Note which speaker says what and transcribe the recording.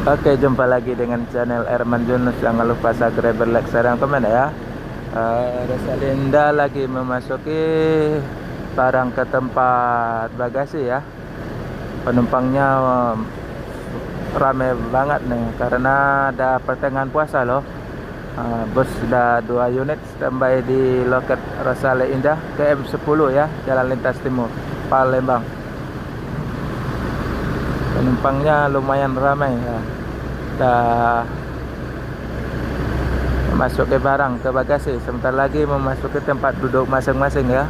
Speaker 1: Oke, jumpa lagi dengan channel Erman Junus. Jangan lupa subscribe, like, share, dan komen ya. Rosalinda lagi memasuki barang ke tempat bagasi ya. Penumpangnya ramai banget nih karena ada pertengahan puasa loh. Bus sudah 2 unit standby di loket Rosalinda KM10 ya, Jalan Lintas Timur, Palembang. Penumpangnya lumayan ramai ya. Dah masuk ke barang ke bagasi, sebentar lagi memasuki tempat duduk masing-masing ya.